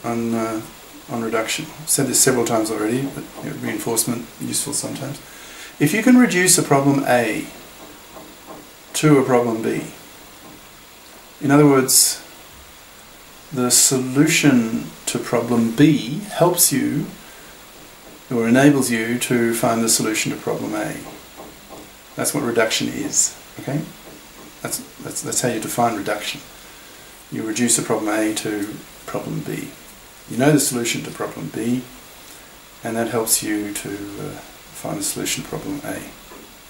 on reduction. I've said this several times already, but reinforcement useful sometimes. If you can reduce a problem A to a problem B, in other words, the solution to problem B helps you or enables you to find the solution to problem A. That's what reduction is. Okay, that's how you define reduction. You reduce a problem A to problem B. You know the solution to problem B, and that helps you to find the solution to problem A.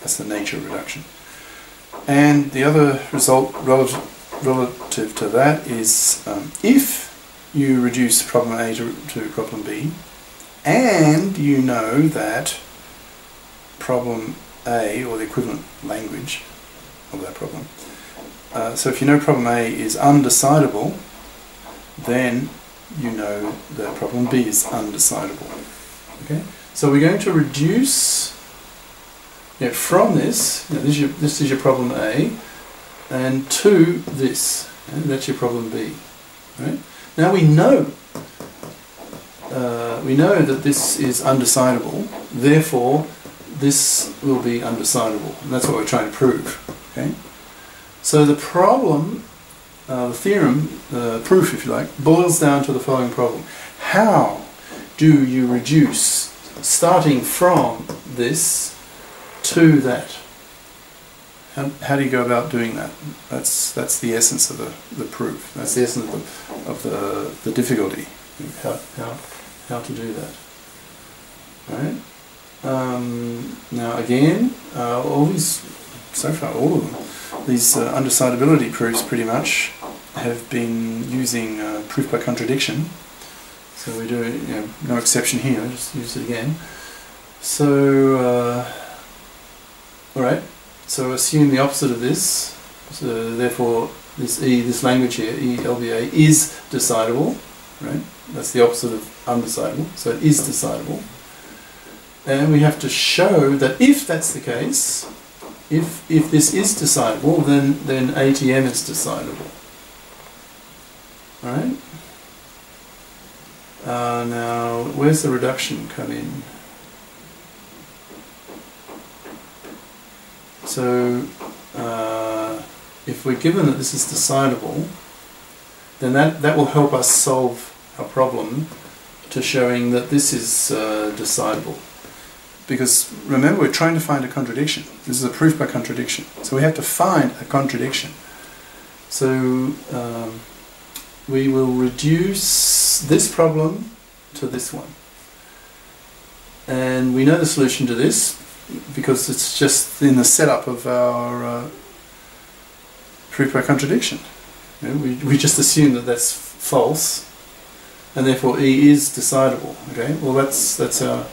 That's the nature of reduction. And the other result relative to that is if you reduce problem A to problem B, and you know that problem A, or the equivalent language of that problem, so if you know problem A is undecidable, then you know that problem B is undecidable. Okay, so we're going to reduce from this. This is your problem A, and to this, and that's your problem B. Right? Now we know that this is undecidable. Therefore, this will be undecidable, and that's what we're trying to prove. Okay. So the problem, the theorem, proof if you like, boils down to the following problem. How do you reduce, starting from this to that? How do you go about doing that? That's the essence of the proof. That's the essence of the difficulty. How to do that. Right? Now again, all these, so far all of them, these undecidability proofs pretty much have been using proof by contradiction. So we do, no exception here, just use it again. So, alright, so assume the opposite of this, so therefore this language here, ELBA, is decidable, right? That's the opposite of undecidable, so it is decidable. And we have to show that if that's the case, if this is decidable, then ATM is decidable. Alright? Now, where's the reduction come in? So, if we're given that this is decidable, then that will help us solve our problem to showing that this is decidable. Because remember, we're trying to find a contradiction. This is a proof by contradiction. So we have to find a contradiction. So we will reduce this problem to this one. And we know the solution to this because it's just in the setup of our proof by contradiction. We just assume that that's false, and therefore E is decidable. Okay, well that's our.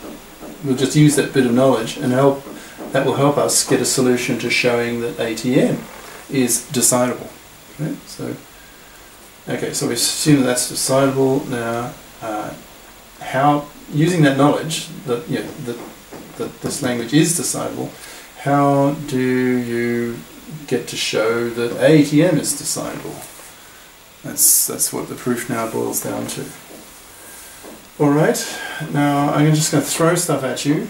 We'll just use that bit of knowledge and that will help us get a solution to showing that ATM is decidable. Okay, so we assume that that's decidable. Now, how, using that knowledge that that this language is decidable, how do you get to show that ATM is decidable? That's what the proof now boils down to. Alright, now I'm just going to throw stuff at you.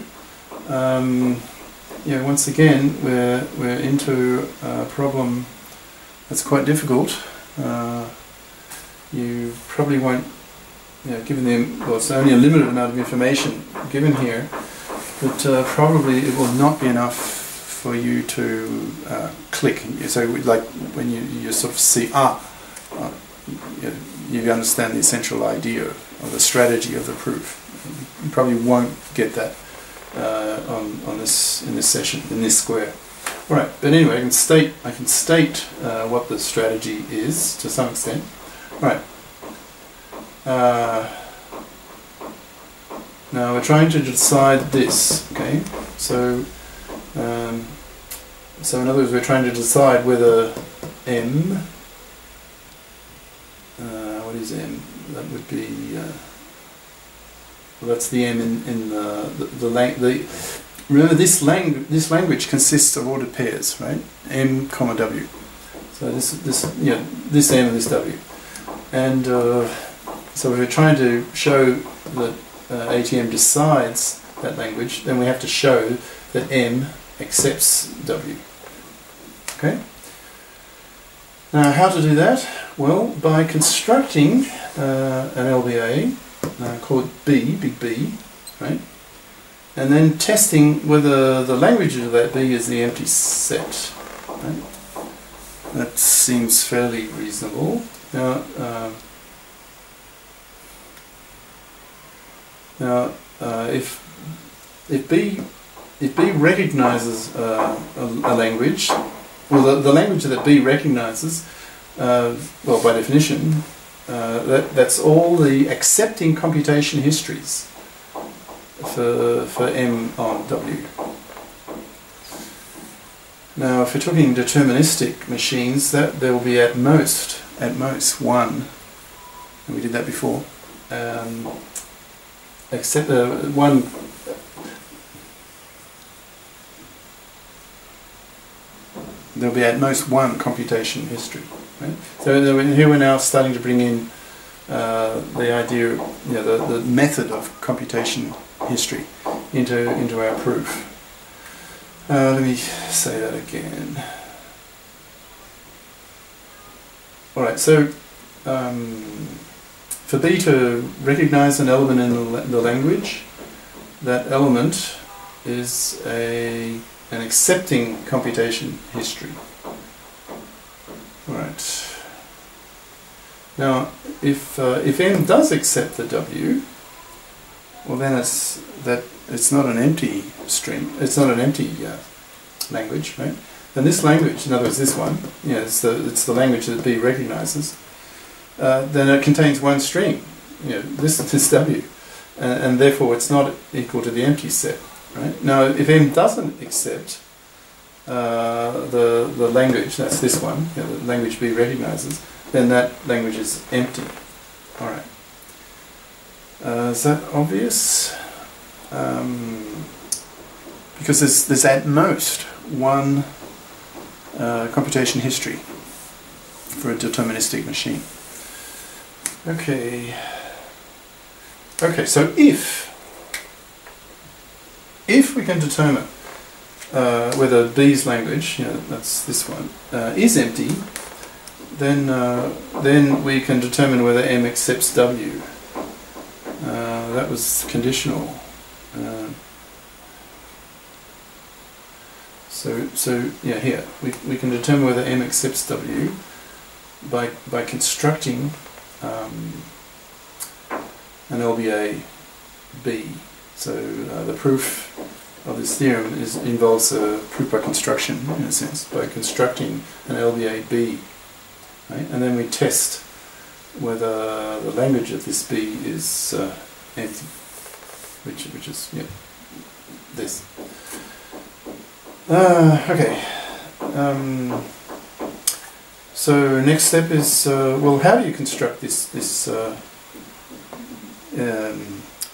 Once again, we're into a problem that's quite difficult. You probably won't, given well, it's only a limited amount of information given here, but probably it will not be enough for you to click. So like when you sort of see, you understand the essential idea of the strategy of the proof. You probably won't get that in this session, in this square. All right, but anyway, I can state what the strategy is to some extent. All right. Now we're trying to decide this. Okay, so in other words, we're trying to decide whether M. What is M? That would be, well, that's the M in remember this language consists of ordered pairs, right? M, comma W. So this M and this W, and So if we're trying to show that ATM decides that language, then we have to show that M accepts W. Okay? Now how to do that? Well, by constructing an LBA called B, big B, right? And then testing whether the language of that B is the empty set. Right? That seems fairly reasonable. Now, if B recognizes a language, well, the language that B recognizes, well, by definition, that's all the accepting computation histories for M on W. Now, if we're talking deterministic machines, that there will be at most one, and we did that before, except one. There'll be at most one computation history. Right? So here we're now starting to bring in the idea, the method of computation history into our proof. Let me say that again. Alright, so for B to recognize an element in the language, that element is an accepting computation history. Alright. Now, if M does accept the W, well then it's not an empty string. It's not an empty language, right? And this language, in other words, this one, it's the language that B recognizes. Then it contains one string, this W, and therefore it's not equal to the empty set, right? Now, if M doesn't accept the language, that's this one, the language B recognizes, then that language is empty. All right. Is that obvious? Because there's at most one computation history for a deterministic machine. Okay. Okay. So if we can determine whether B's language, that's this one, is empty, then we can determine whether M accepts W. That was conditional. So here we can determine whether M accepts W by constructing an LBA B. So the proof of this theorem involves a proof by construction, in a sense, by constructing an LBA B, right? And then we test whether the language of this B is empty, which is this. Okay. So next step is well, how do you construct this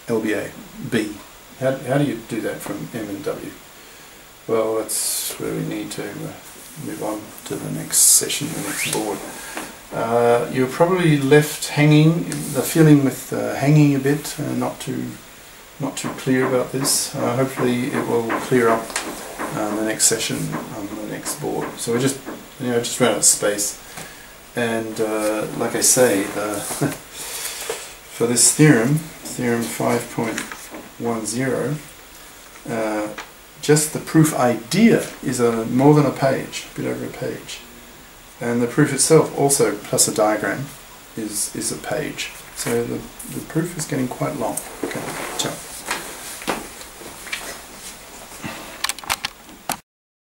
LBA B? How do you do that from M and W? Well, that's where we need to move on to the next session, the next board. You're probably left hanging, the feeling with hanging a bit, not too clear about this. Hopefully it will clear up the next session on the next board. So we just ran out of space, and like I say, for this theorem 5.10, just the proof idea is more than a page, a bit over a page. And the proof itself, also plus a diagram, is a page. So the proof is getting quite long. Okay, ciao.